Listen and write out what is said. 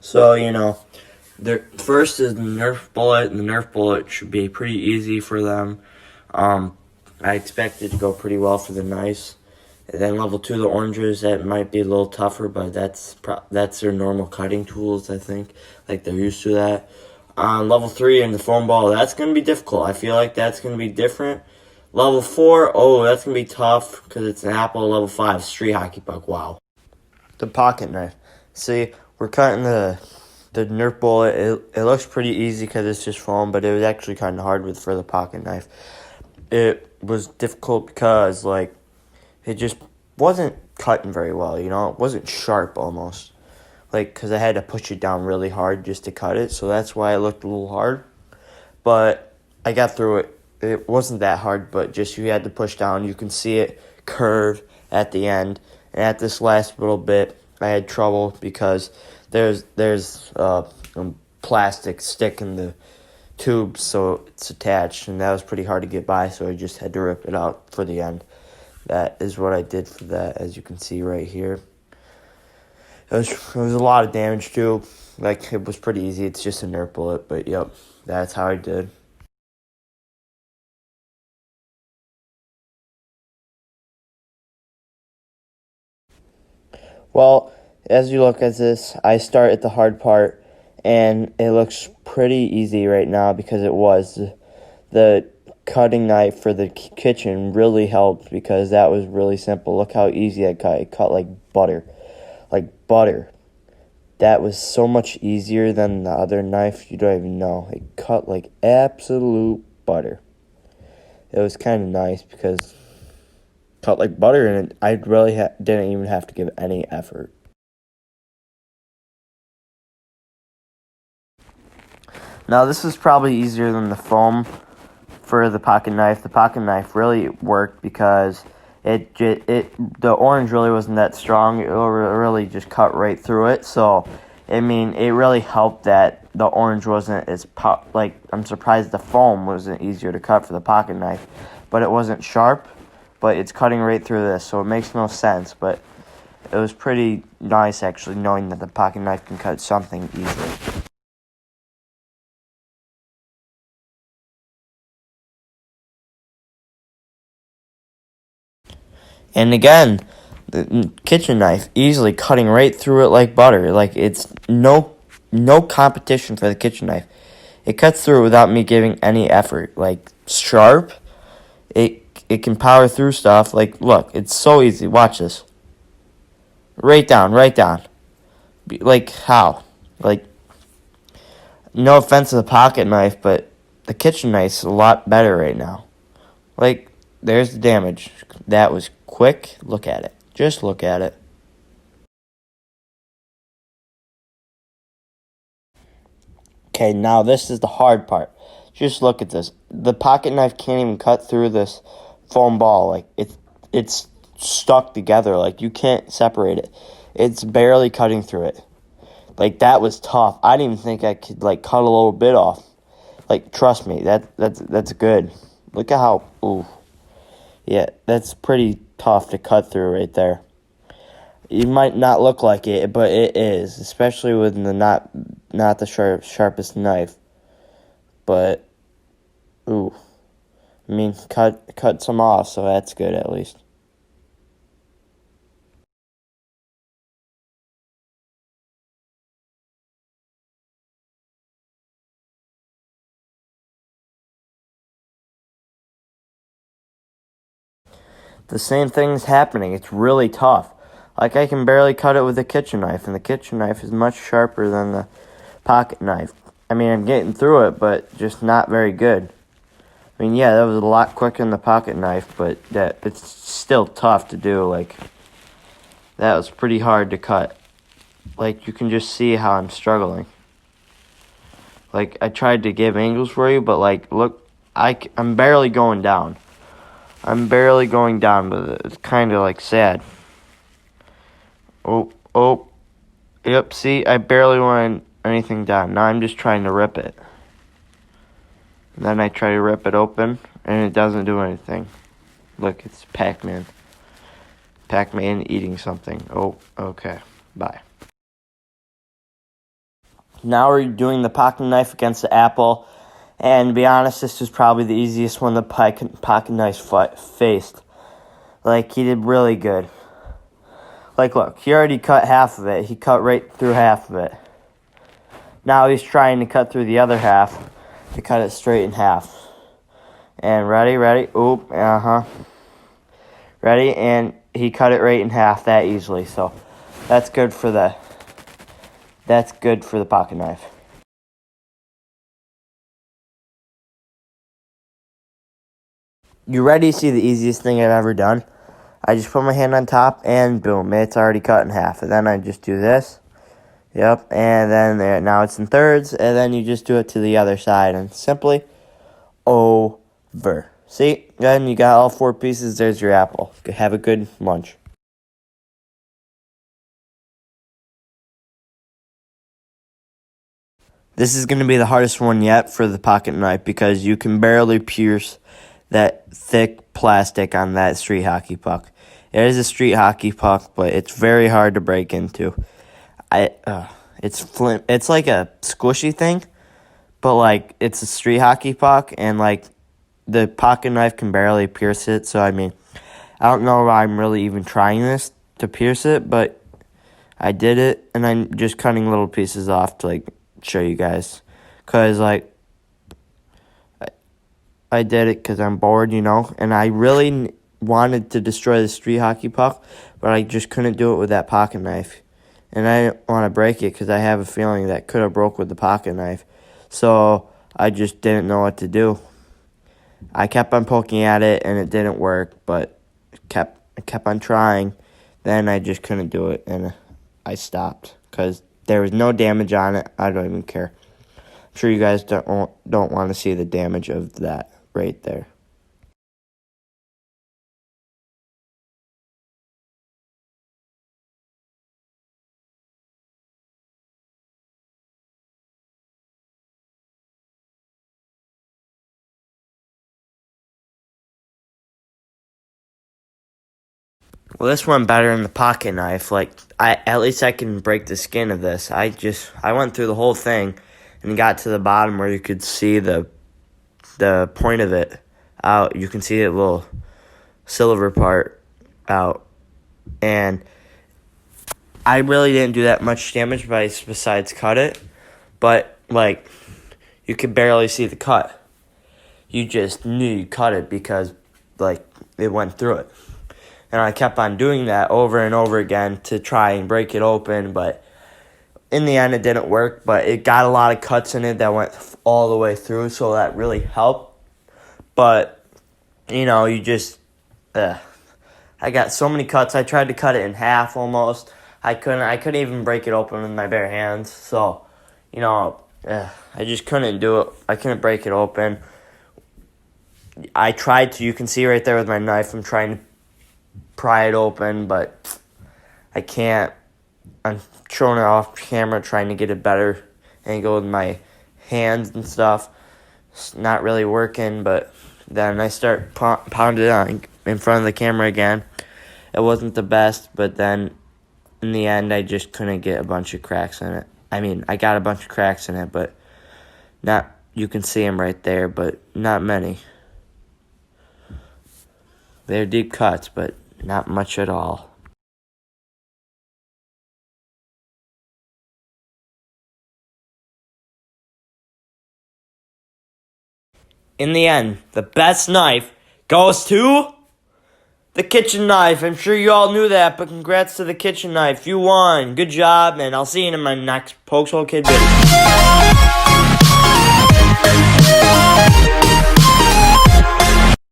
So, the first is the Nerf bullet, and the Nerf bullet should be pretty easy for them. I expect it to go pretty well for the knives. And then level 2, the oranges, that might be a little tougher, but that's their normal cutting tools, I think. Like, they're used to that. On level 3 and the foam ball, that's going to be difficult. I feel like that's going to be different. Level 4, oh, that's going to be tough because it's an apple. Level 5, street hockey puck, wow. The pocket knife. See, we're cutting the Nerf bullet. It looks pretty easy because it's just foam, but it was actually kind of hard for the pocket knife. It was difficult because, it just wasn't cutting very well, It wasn't sharp almost. Because I had to push it down really hard just to cut it, so that's why it looked a little hard. But I got through it. It wasn't that hard, but just you had to push down. You can see it curve at the end. And at this last little bit, I had trouble because there's a plastic stick in the tube, so it's attached, and that was pretty hard to get by, so I just had to rip it out for the end. That is what I did for that, as you can see right here. It was a lot of damage, too. It was pretty easy. It's just a Nerf bullet, but yep, that's how I did. Well, as you look at this, I start at the hard part, and it looks pretty easy right now because it was. The cutting knife for the kitchen really helped because that was really simple. Look how easy I cut. It cut like butter. Like butter. That was so much easier than the other knife. You don't even know. It cut like absolute butter. It was kind of nice because it cut like butter, and I really didn't even have to give any effort. Now this is probably easier than the foam for the pocket knife. The pocket knife really worked because the orange really wasn't that strong. It really just cut right through it. So, it really helped that the orange wasn't as I'm surprised the foam wasn't easier to cut for the pocket knife, but it wasn't sharp. But it's cutting right through this, so it makes no sense. But it was pretty nice actually knowing that the pocket knife can cut something easily. And again, the kitchen knife easily cutting right through it like butter. It's no competition for the kitchen knife. It cuts through without me giving any effort. Sharp. It can power through stuff. Look, it's so easy. Watch this. Right down, right down. How? No offense to the pocket knife, but the kitchen knife's a lot better right now. There's the damage. That was quick. Look at it. Just look at it. Okay, now this is the hard part. Just look at this. The pocket knife can't even cut through this foam ball. It's stuck together. You can't separate it. It's barely cutting through it. That was tough. I didn't even think I could cut a little bit off. Trust me, that's good. Look at how yeah, that's pretty tough to cut through right there. It might not look like it, but it is, especially with the not the sharpest knife. But cut some off, so that's good at least. The same thing's happening. It's really tough. I can barely cut it with the kitchen knife, and the kitchen knife is much sharper than the pocket knife. I'm getting through it, but just not very good. Yeah, that was a lot quicker than the pocket knife, but it's still tough to do. That was pretty hard to cut. You can just see how I'm struggling. I tried to give angles for you, but look, I'm barely going down. I'm barely going down, but it's kind of sad. Oh, yep, see, I barely went anything down. Now I'm just trying to rip it. And then I try to rip it open, and it doesn't do anything. Look, it's Pac-Man. Pac-Man eating something. Oh, okay, bye. Now we're doing the pocket knife against the apple. And to be honest, this was probably the easiest one the pocket knife faced. Like, he did really good. Like, look, he already cut half of it. He cut right through half of it. Now he's trying to cut through the other half to cut it straight in half. And ready? Oop, Ready? And he cut it right in half that easily. So that's good for the pocket knife. You ready to see the easiest thing I've ever done? I just put my hand on top and boom, it's already cut in half. And then I just do this. Yep, and then there, now it's in thirds, and then you just do it to the other side and simply over. See? Then you got all 4 pieces. There's your apple. Have a good lunch. This is going to be the hardest one yet for the pocket knife because you can barely pierce that thick plastic on that street hockey puck. It is a street hockey puck, but it's very hard to break into. It's like a squishy thing, but like it's a street hockey puck, and like the pocket knife can barely pierce it. So I mean, I don't know why I'm really even trying this to pierce it, but I did it, and I'm just cutting little pieces off to like show you guys, cause like I did it because I'm bored, and I really wanted to destroy the street hockey puck, but I just couldn't do it with that pocket knife. And I didn't want to break it because I have a feeling that could have broke with the pocket knife. So I just didn't know what to do. I kept on poking at it and it didn't work, but I kept on trying. Then I just couldn't do it and I stopped because there was no damage on it. I don't even care. I'm sure you guys don't want to see the damage of that right there. Well, this one better than the pocket knife. Like, at least I can break the skin of this. I went through the whole thing and got to the bottom where you could see the point of it out. You can see the little silver part out. And I really didn't do that much damage besides cut it. But, like, you could barely see the cut. You just knew you cut it because, like, it went through it. And I kept on doing that over and over again to try and break it open. But in the end, it didn't work. But it got a lot of cuts in it that went all the way through. So that really helped. But, you just... I got so many cuts. I tried to cut it in half almost. I couldn't even break it open with my bare hands. So, I just couldn't do it. I couldn't break it open. I tried to. You can see right there with my knife. I'm trying to pry it open, but I can't. I'm showing it off camera, trying to get a better angle with my hands and stuff. It's not really working, but then I start pounding it on in front of the camera again. It wasn't the best, but then in the end, I just couldn't get a bunch of cracks in it. I mean, I got a bunch of cracks in it, but not. You can see them right there, but not many. They're deep cuts, but not much at all. In the end, the best knife goes to the kitchen knife. I'm sure you all knew that, but congrats to the kitchen knife. You won. Good job, and I'll see you in my next Pokes Hole Kid video.